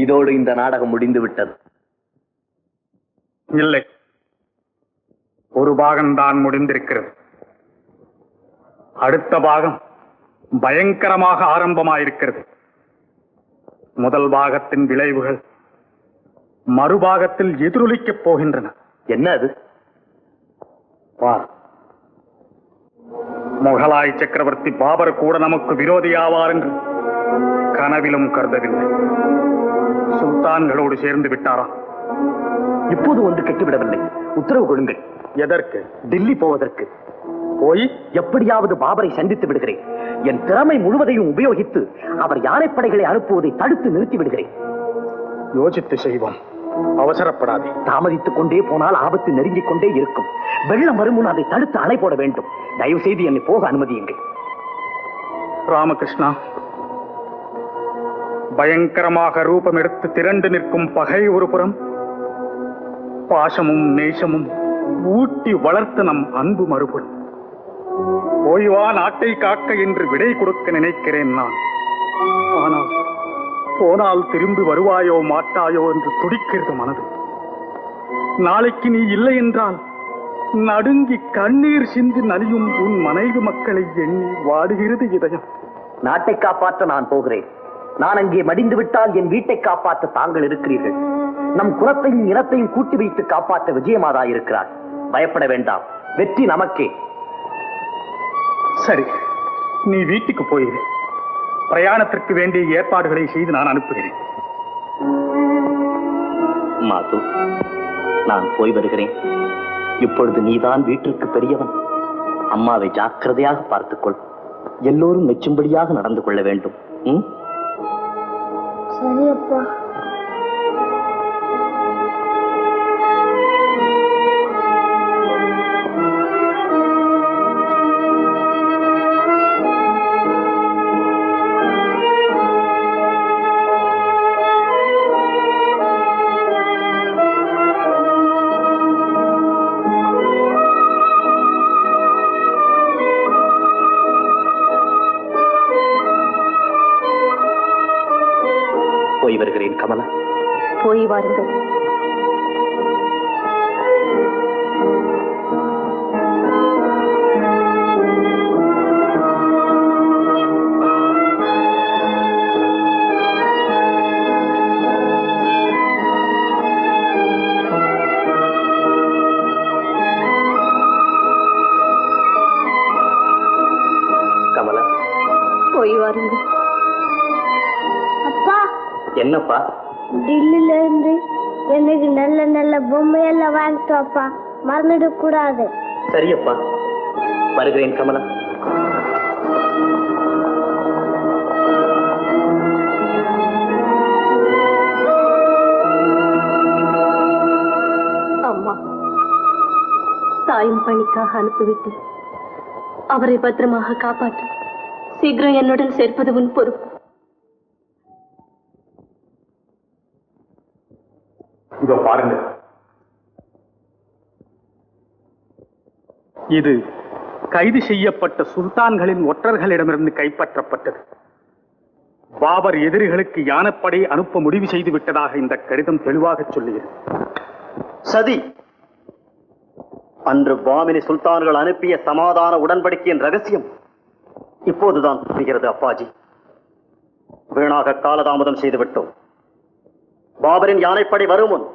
இதோடு இந்த நாடகம் முடிந்து விட்டது. இல்லை, ஒரு பாகம்தான் முடிந்திருக்கிறது. அடுத்த பாகம் பயங்கரமாக ஆரம்பமாயிருக்கிறது. முதல் பாகத்தின் விளைவுகள் மறுபாகத்தில் எதிரொலிக்கப் போகின்றன. என்ன அது? முகலாய் சக்கரவர்த்தி பாபர் கூட நமக்கு விரோதியாவார் என்று கனவிலும் கருதவில்லை. சுல்தான்களோடு சேர்ந்து விட்டாராம். இப்போது ஒன்று கெட்டுவிடவில்லை. உத்தரவு கொடுங்கள். எதற்கு? டெல்லி போவதற்கு. போய் எப்படியாவது பாபரை சந்தித்து விடுகிறேன். என் திறமை முழுவதையும் உபயோகித்து அவர் யானைப்படைகளை அனுப்புவதை தடுத்து நிறுத்தி விடுகிறேன். யோசித்து செய்வோம், அவசரப்படாதே. தாமதித்துக் கொண்டே போனால் ஆபத்து நெருங்கிக் கொண்டே இருக்கும். வெள்ளம் வரும் முன் அதை தடுத்து அணை போட வேண்டும். தயவு செய்து என்னை போக அனுமதியுங்கள். ராமகிருஷ்ணா, பயங்கரமாக ரூபம் எடுத்து திரண்டு நிற்கும் பகை ஒரு புறம், பாசமும் நேசமும் ஊட்டி வளர்த்து நம் அன்பு மறுபுறம். ஓய்வா நாட்டை காக்க என்று விடை கொடுக்க நினைக்கிறேன் நான். ஆனால் போனால் திரும்பி வருவாயோ மாட்டாயோ என்று துடிக்கிறது மனது. நாளைக்கு நீ இல்லை என்றால் நடுங்கி கண்ணீர் சிந்தி நலியும் உன் மனைவி மக்களை எண்ணி வாடுகிறது இதயம். நாட்டை காப்பாற்ற நான் போகிறேன். நான் அங்கே மடிந்து விட்டால் என் வீட்டை காப்பாற்ற தாங்கள் இருக்கிறீர்கள். நம் குலத்தையும் இனத்தையும் கூட்டி வைத்து காப்பாற்ற விஜயமாதா இருக்கிறார். பயப்பட வேண்டாம், வெற்றி நமக்கே. சரி, நீ வீட்டுக்கு போயிரு. பிரயாணத்திற்கு வேண்டிய ஏற்பாடுகளை செய்து நான் அனுப்புகிறேன். மாது, நான் போய் வருகிறேன். இப்பொழுது நீதான் வீட்டிற்கு பெரியவன். அம்மாவை ஜாக்கிரதையாக பார்த்துக்கொள். எல்லோரும் மெச்சும்படியாக நடந்து கொள்ள வேண்டும். சரி அப்பா. போய் வருகிறேன் கமலா. போய் வாருங்கள். கமலா, போய் வாருங்கள். அப்பா, என்னப்பா? டில்லில இருந்து எனக்கு நல்ல நல்ல பொம்மையெல்லாம் வாங்கிட்டு அப்பா, மறந்துட கூடாது. சரியப்பா, வருகிறேன் கமலா. அம்மா, தாயும் பணிக்காக அனுப்பிவிட்டு அவரை பத்திரமாக காப்பாற்ற சீக்கிரம் என்னுடன் சேர்ப்பது உன் பொறுப்பு. இதோ பாருங்க, இது கைது செய்யப்பட்ட சுல்தான்களின் ஒற்றர்களிடமிருந்து கைப்பற்றப்பட்டது. பாபர் எதிரிகளுக்கு யானைப்படை அனுப்ப முடிவு செய்து விட்டதாக இந்த கடிதம் தெளிவாக சொல்லுகிறது. சதி. அன்று பாமினி சுல்தான்கள் அனுப்பிய சமாதான உடன்படிக்கையின் ரகசியம் இப்போதுதான் புரிகிறது அப்பாஜி. வீணாக காலதாமதம் செய்துவிட்டோம். பாபரின் யானைப்படை வரும் முன்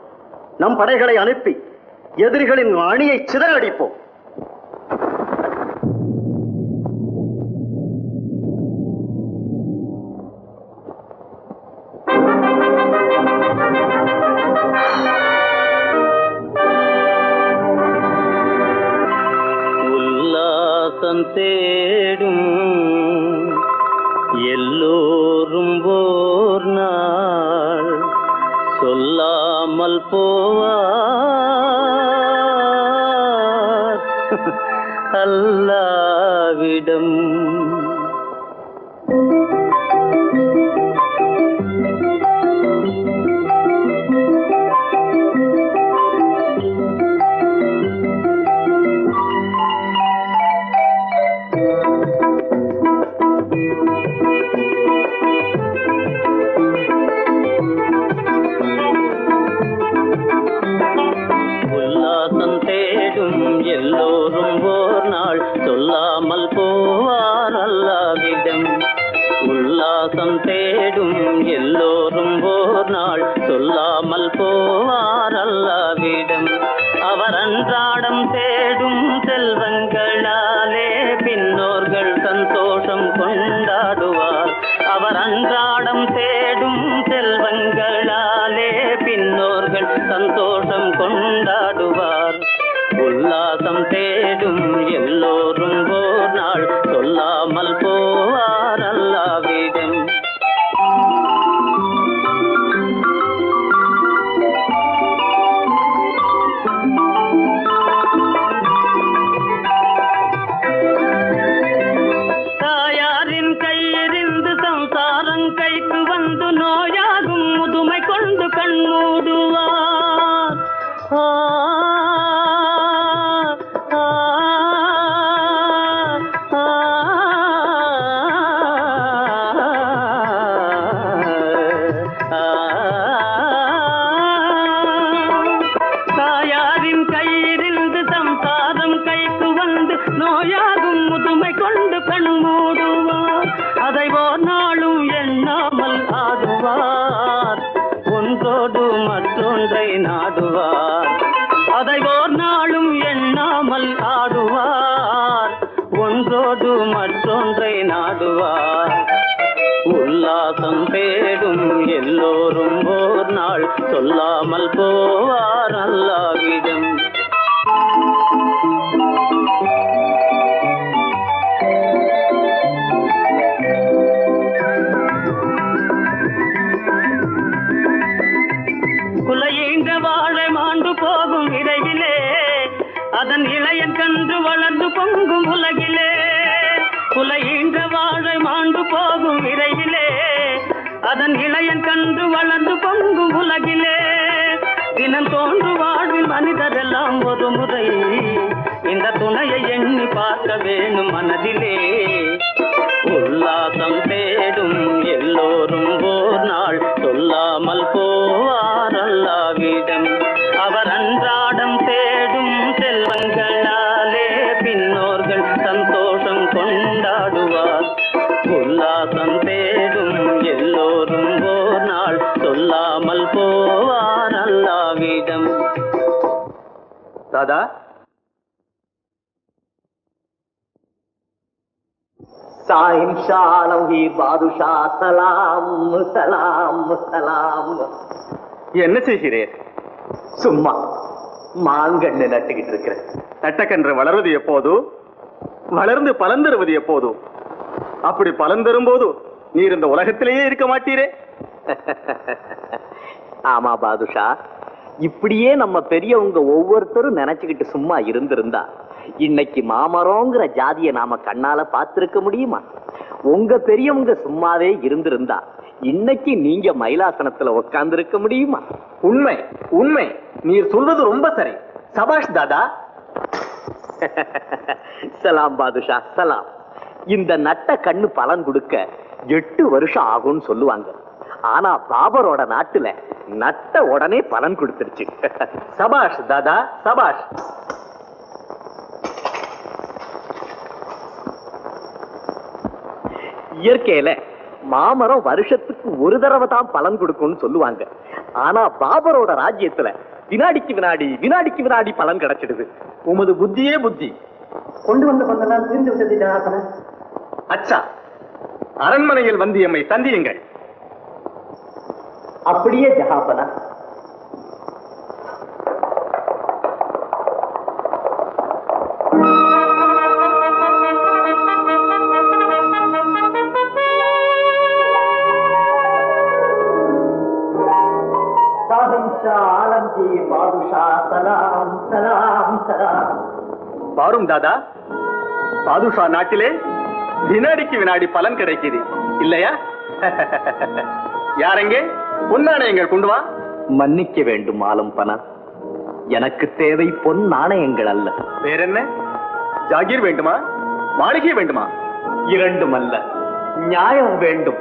நம் படைகளை அனுப்பி எதிரிகளின் அணியை சிதறடிப்போம். உல்லாசம் தேடும் எல்லோரும் ஓர் நாள் சொல்லாமல் போவார் அல்லாவிடம். எல்லோரும் ஓர் நாள் சொல்லாமல் போவார் அல்லாவிடம். அவர் அன்றாடம் தேடும் செல்வங்களாலே பின்னோர்கள் சந்தோஷம் கொண்டாடுவார். அவர் அன்றாடம் தேடும் செல்வங்களாலே பின்னோர்கள் சந்தோஷம் கொண்டாடுவார். உல்லாசம் தேடும் எல்லோரும் ஓர் நாள் சொல்லாமல் போவார் அல்லாவிடம். தாயாரின் கையிருந்து சம்சாரம் கைக்கு வந்து நோயாகும் முதுமை கொண்டு கண்மூடுவார். தாயாரின் கையிலிருந்து சம்சாரம் கைக்கு வந்து நோயாகும் முதுமை கொண்டு கண்மூடுவார். அதை ஓர் நாளும் எண்ணாமல் ஆடுவார். ஒன்றோடு மற்றொன்றை நாடுவார். அதை ஓர் நாளும் எண்ணாமல் ஆடுவார். ஒன்றோடு மற்றொன்றை நாடுவார். உல்லாசம் தேடும் எல்லோரும் ஓர் நாள் சொல்லாமல் போவார் அல்லாவிடம். குலையீன்ற வாழை மாண்டு போகும் விரைவிலே அதன் இளையன் கன்று வளர்ந்து பொங்கும் உலகிலே. குலையீன்ற வாழை மாண்டு போகும் விரைவிலே அதன் இளையன் கன்று வளர்ந்து பொங்கும் உலகிலே. தினம் தோன்று வாழ்வில் மனிதரெல்லாம் ஒரு முறை இந்த துணையை எண்ணி பார்க்க வேணும் மனதிலே. உல்லாசம் தேடும் எல்லோரும் ஓர் நாள் சொல்லாமல் போவார் அல்லாவிடம். அவர் அன்றாடம் தேடும் செல்வங்களாலே பின்னோர்கள் சந்தோஷம் கொண்டாடுவார். உல்லாசம் தேடும் எல்லோரும் ஓர் நாள் சொல்லாமல் போவார் அல்லாவிடம். தாதா, சாயிம் ஷாலம் ஹி பாதுஷா சலாம் சலாம் சலாம். என்ன செய்கிறேன்? சும்மா மாங்கண்ணு நட்டுக்கிட்டு இருக்கிறேன். நட்டக்கன்று வளர்வது எப்போது? வளர்ந்து பலன் தருவது எப்போது? அப்படி பலன் தரும் போது நீர் இந்த உலகத்திலேயே இருக்க மாட்டீரே. ஆமா பாதுஷா, இப்படியே நம்ம பெரியவங்க ஒவ்வொருத்தரும் நினைச்சுக்கிட்டு சும்மா இருந்திருந்தா இன்னைக்கு மாமரம்ங்கிற ஜாதியை நாம கண்ணால பார்த்திருக்க முடியுமா? உங்க பெரியவங்க சும்மாவே இருந்திருந்தா இன்னைக்கு நீங்க மயிலாசனத்துல உட்கார்ந்து இருக்க முடியுமா? உண்மை உண்மை, நீர் சொல்வது ரொம்ப சரி. சபாஷ் தாதா. சலாம் பாதுஷா சலாம். இந்த நட்ட கண்ணு பலன் கொடுக்க 8 வருஷம் ஆகும்னு சொல்லுவாங்க. ஆனா பாபரோட நாட்டுல நட்ட உடனே பலன் கொடுத்துருச்சு. சபாஷ் தாதா சபாஷ். இயற்கையில மாமரம் வருஷத்துக்கு ஒரு தடவை தான் பலன் கொடுக்கும்னு சொல்லுவாங்க. ஆனா பாபரோட ராஜ்யத்துல வினாடிக்கு வினாடி பலன் கிடைச்சிடுது. உமது புத்தியே புத்தி. கொண்டு வந்த பங்கெல்லாம் தீர்ந்து விட்டது ஜனார்தன. அச்சா, அரண்மனையில் வந்து எம்மை சந்தியுங்கள். அப்படியே ஜஹாபனா. பாரும் தாதா, பாதுஷா நாட்டிலே வினாடிக்கு வினாடி பலன் கிடைக்குது இல்லையா? யாரெங்கே பொன்னாணயங்கள் கொண்டு வா. மன்னிக்க வேண்டும் ஆலம்பனா, எனக்கு தேவை பொன் நாணயங்கள் அல்ல. வேறென்ன? ஜாகீர் வேண்டுமா? மாளிகை வேண்டுமா? இரண்டும் அல்ல, நியாயம் வேண்டும்.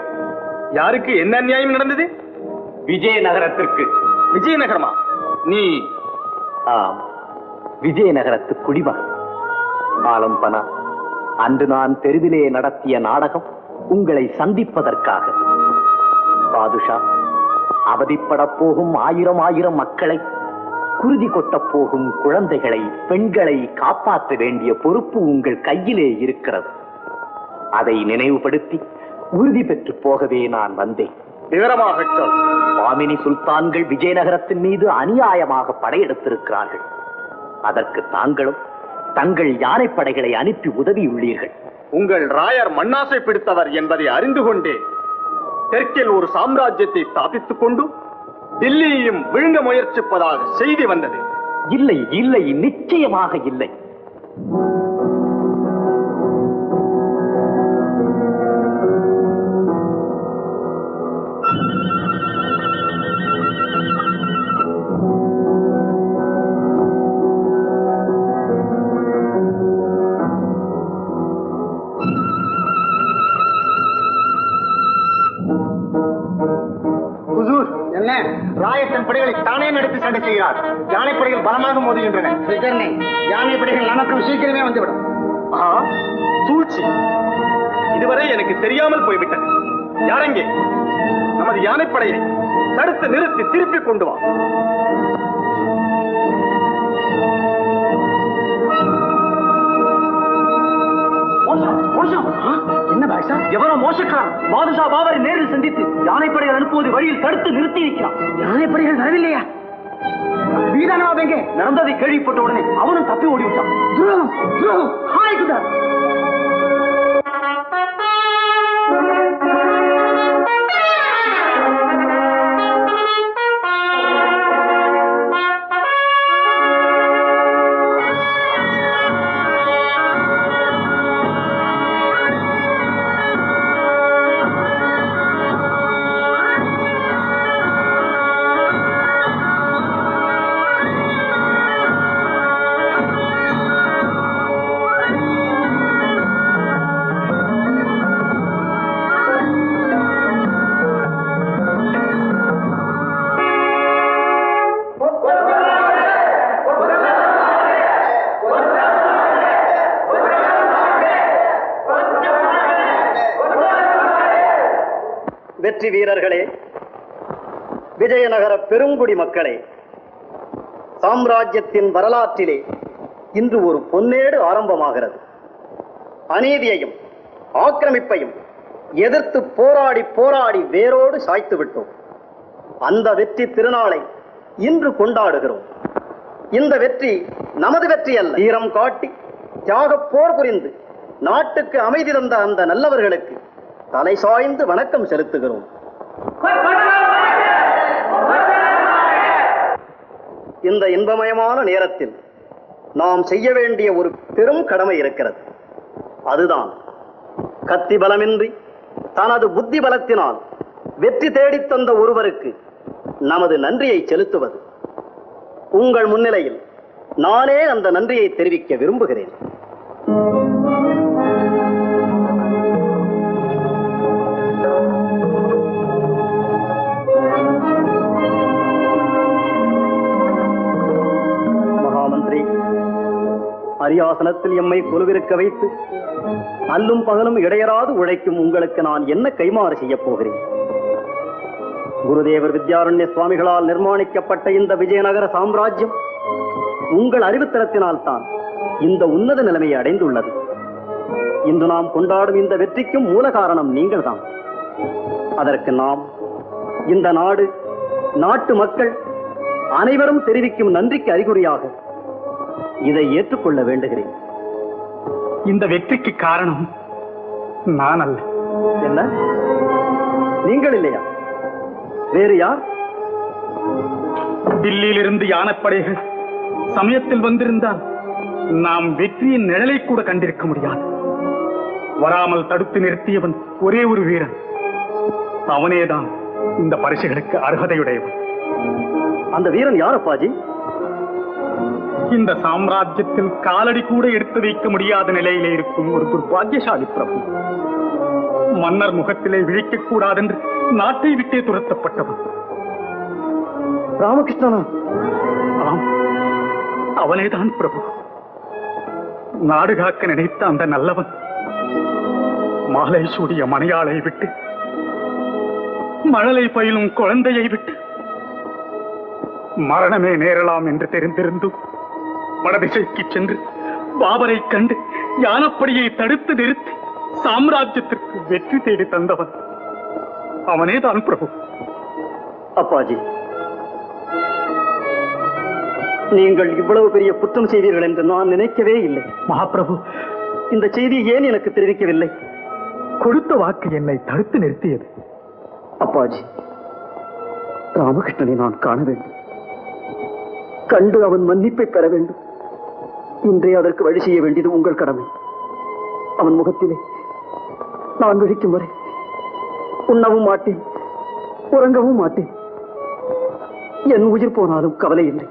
யாருக்கு என்ன அநியாயம் நடந்தது? விஜயநகரத்திற்கு. விஜயநகரமா? நீ? ஆம், விஜயநகரத்து குடிமகன். ஆலம்பனா, அன்று நான் தெருவிலே நடத்திய நாடகம் உங்களை சந்திப்பதற்காக. பாதுஷா, அவதிப்பட போகும் ஆயிரம் ஆயிரம் மக்களை, குருதி கொட்டப் போகும் குழந்தைகளை, பெண்களை காப்பாற்ற வேண்டிய பொறுப்பு உங்கள் கையிலே இருக்கிறது. அதை நினைவுபடுத்தி உறுதி பெற்று போகவே நான் வந்தேன். விவரமாக சொல். பாமினி சுல்தான்கள் விஜயநகரத்தின் மீது அநியாயமாக படையெடுத்திருக்கிறார்கள். அதற்கு தாங்களும் தங்கள் யானைப்படைகளை அனுப்பி உதவியுள்ளீர்கள். உங்கள் ராயர் மண்ணாசை பிடித்தவர் என்பதை அறிந்து கொண்டே தெற்கில் ஒரு சாம்ராஜ்யத்தை ஸ்தாபித்துக் கொண்டு தில்லியையும் விழுங்க முயற்சிப்பதாக செய்தி வந்தது. இல்லை இல்லை, நிச்சயமாக இல்லை. ராயத்தின் படைகளை தானே நடத்தி சண்டை செய்கிறார். யானைப்படைகள் பலமாக மோதுகின்றன. யானைப்படைகள் நமக்கு சீக்கிரமே வந்துவிடும். சூழ்ச்சி இதுவரை எனக்கு தெரியாமல் போய்விட்டது. யாரெங்கே? நமது யானைப்படையை தடுத்து நிறுத்தி திருப்பி கொண்டு வா. என்ன பாய்சா? எவரோ மோசக்காரன் பாதுஷா பாபரை நேரில் சந்தித்து யானைப்படைகள் அனுப்புவது வழியில் தடுத்து நிறுத்தி வைக்கிறான். யானைப்படைகள் வரவில்லையா? நடந்ததை கேள்விப்பட்ட உடனே அவனும் தப்பி ஓடிவிட்டான். துரோகம் துரோகம். வெற்றி வீரர்களே, விஜயநகர பெருங்குடி மக்களே, சாம்ராஜ்யத்தின் வரலாற்றிலே இன்று ஒரு பொன்னேடு ஆரம்பமாகிறது. அநீதியையும் ஆக்கிரமிப்பையும் எதிர்த்து போராடி போராடி வேரோடு சாய்த்து விட்டோம். அந்த வெற்றி திருநாளை இன்று கொண்டாடுகிறோம். இந்த வெற்றி நமது வெற்றி அல்ல. வீரம் காட்டி தியாக போர் புரிந்து நாட்டுக்கு அமைதி தந்த அந்த நல்லவர்களுக்கு தலை சாய்ந்து வணக்கம் செலுத்துகிறோம். இந்த இன்பமயமான நேரத்தில் நாம் செய்ய வேண்டிய ஒரு பெரும் கடமை இருக்கிறது. அதுதான் கத்தி பலமின்றி தனது புத்தி பலத்தினால் வெற்றி தேடித் தந்த ஒருவருக்கு நமது நன்றியை செலுத்துவது. உங்கள் முன்னிலையில் நானே அந்த நன்றியை தெரிவிக்க விரும்புகிறேன். அரியாசனத்தில் எம்மை கொலுவிருக்க வைத்து அல்லும் பகலும் இடையராது உழைக்கும் உங்களுக்கு நான் என்ன கைமாறு செய்யப் போகிறேன்? குருதேவர் வித்யாரண்ய சுவாமிகளால் நிர்மாணிக்கப்பட்ட இந்த விஜயநகர சாம்ராஜ்யம் உங்கள் அறிவுத்திறத்தினால் தான் இந்த உன்னத நிலைமையை அடைந்துள்ளது. இன்று நாம் கொண்டாடும் இந்த வெற்றிக்கும் மூல காரணம் நீங்கள் தான். அதற்கு நாம், இந்த நாடு, நாட்டு மக்கள் அனைவரும் தெரிவிக்கும் நன்றிக்கு அறிகுறியாக இதை ஏற்றுக்கொள்ள வேண்டுகிறேன். இந்த வெற்றிக்கு காரணம் நான் அல்ல. என்ன? நீங்கள் இல்லையா? வேறு யார்? தில்லியிலிருந்து யானைப்படைகள் சமயத்தில் வந்திருந்தால் நாம் வெற்றியின் நிழலை கூட கண்டிருக்க முடியாது. வராமல் தடுத்து நிறுத்தியவன் ஒரே ஒரு வீரன். அவனேதான் இந்த பரிசுகளுக்கு அர்ஹதையுடையவன். அந்த வீரன் யார் அப்பாஜி? இந்த சாம்ராஜ்யத்தில் காலடி கூட எடுத்து வைக்க முடியாத நிலையிலே இருக்கும் ஒரு துர்பாகியசாலி பிரபு. மன்னர் முகத்திலே விழிக்கக் கூடாதென்று நாட்டை விட்டே துரத்தப்பட்டவன். ராமகிருஷ்ணனா? ஆம், அவனேதான் பிரபு. நாடு காக்க நினைத்த அந்த நல்லவன் மாலை சூடிய மணியாளை விட்டு மழலை பயிலும் குழந்தையை விட்டு மரணமே நேரலாம் என்று தெரிந்திருந்தும் வடதிசைக்கு சென்று பாபரை கண்டு யானப்படியை தடுத்து நிறுத்தி சாம்ராஜ்யத்திற்கு வெற்றி தேடி தந்தவன் அவனேதான் பிரபு. அப்பாஜி, நீங்கள் இவ்வளவு பெரிய குற்றம் செய்வீர்கள் என்று நான் நினைக்கவே இல்லை. மகாபிரபு, இந்த செய்தியை ஏன் எனக்கு தெரிவிக்கவில்லை? கொடுத்த வாக்கு என்னை தடுத்து நிறுத்தியது. அப்பாஜி, ராமகிருஷ்ணனை நான் காண வேண்டும், கண்டு அவன் மன்னிப்பை பெற வேண்டும். இன்றே அதற்கு வழி செய்ய வேண்டியது உங்கள் கடமை. அவன் முகத்திலே நான் விழிக்கும் வரை உண்ணவும் மாட்டேன், உறங்கவும் மாட்டேன். என் உயிர் போனாலும் கவலை இல்லை.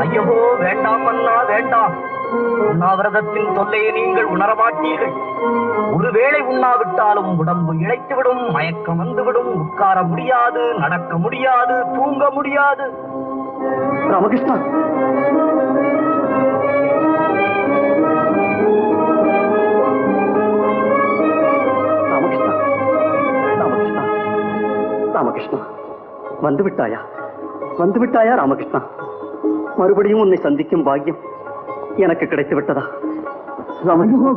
ஐயோ, வேண்டாம் அண்ணா, வேண்டாம். உண்ணாவிரதத்தின் தொல்லையை நீங்கள் உணரமாட்டீர்கள். ஒருவேளை உண்ணாவிட்டாலும் உடம்பு இழைத்துவிடும், மயக்கம் வந்துவிடும், உட்கார முடியாது, நடக்க முடியாது, தூங்க முடியாது. ராமகிருஷ்ணா, ராமகிருஷ்ணா, ராமகிருஷ்ணா, ராமகிருஷ்ணா, வந்துவிட்டாயா? வந்துவிட்டாயா ராமகிருஷ்ணா? மறுபடியும் உன்னை சந்திக்கும் பாக்கியம் எனக்கு கிடைத்து விட்டதா?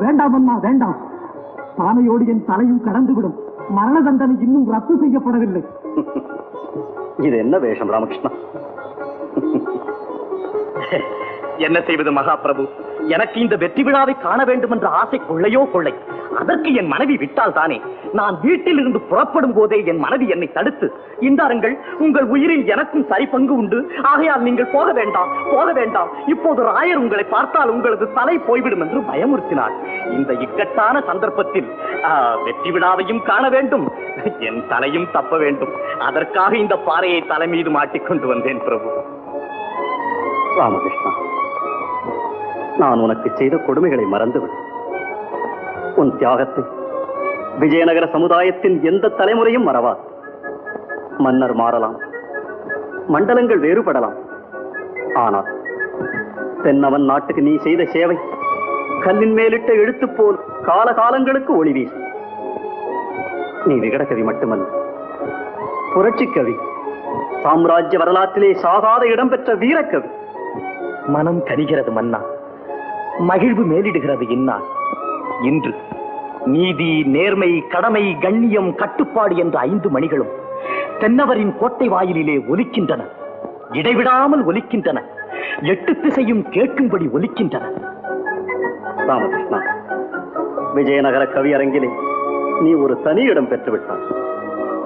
வேண்டாம் அண்ணா, வேண்டாம். பானையோடு என் தலையும் கடந்துவிடும். மரண தண்டனை இன்னும் ரத்து செய்யப்படவில்லை. இது என்ன வேஷம் ராமகிருஷ்ணா? என்ன செய்வது மகாபிரபு? எனக்கு இந்த வெற்றி விழாவை காண வேண்டும் என்ற ஆசை கொள்ளையோ கொள்ளை. அதற்கு என் மனைவி விட்டால் தானே. நான் வீட்டில் இருந்து புறப்படும் போதே என் மனைவி என்னை தடுத்து, இந்தாருங்கள், உங்கள் உயிரில் எனக்கும் சரி பங்கு உண்டு, ஆகையால் நீங்கள் போக வேண்டாம், போக வேண்டாம், இப்போது ராயர் உங்களை பார்த்தால் உங்களது தலை போய்விடும் என்று பயமுறுத்தினார். இந்த இக்கட்டான சந்தர்ப்பத்தில் வெற்றி விழாவையும் காண வேண்டும், என் தலையும் தப்ப வேண்டும். அதற்காக இந்த பாறையை தலை மீது மாட்டிக்கொண்டு வந்தேன் பிரபு. ராமகிருஷ்ணா, நான் உனக்கு செய்த கொடுமைகளை மறந்துவிடு. உன் தியாகத்தை விஜயநகர சமுதாயத்தின் எந்த தலைமுறையும் மறவார். மன்னர் மாறலாம், மண்டலங்கள் வேறுபடலாம், ஆனால் தென்னவன் நாட்டுக்கு நீ செய்த சேவை கல்லின் மேலிட்ட எழுத்து போல் காலகாலங்களுக்கு ஒளி வீசும். நீ விகடகவி மட்டுமல்ல, புரட்சி கவி, சாம்ராஜ்ய வரலாற்றிலே சாகாத இடம்பெற்ற வீரக்கவி. மனம் கனிகிறது மன்னா, மகிழ்வு மேலிடுகிறது இந்நாள். இன்று நீதி, நேர்மை, கடமை, கண்ணியம், கட்டுப்பாடு என்ற 5 மணிகளும் தென்னவரின் கோட்டை வாயிலிலே ஒலிக்கின்றன. இடைவிடாமல் ஒலிக்கின்றன. 8 திசையும் கேட்கும்படி ஒலிக்கின்றன. ராமகிருஷ்ணா, விஜயநகர கவியரங்கிலே நீ ஒரு தனி இடம் பெற்றுவிட்டாய்.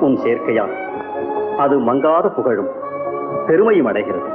உன் சேர்க்கையால் அது மங்காத புகழும் பெருமையும் அடைகிறது.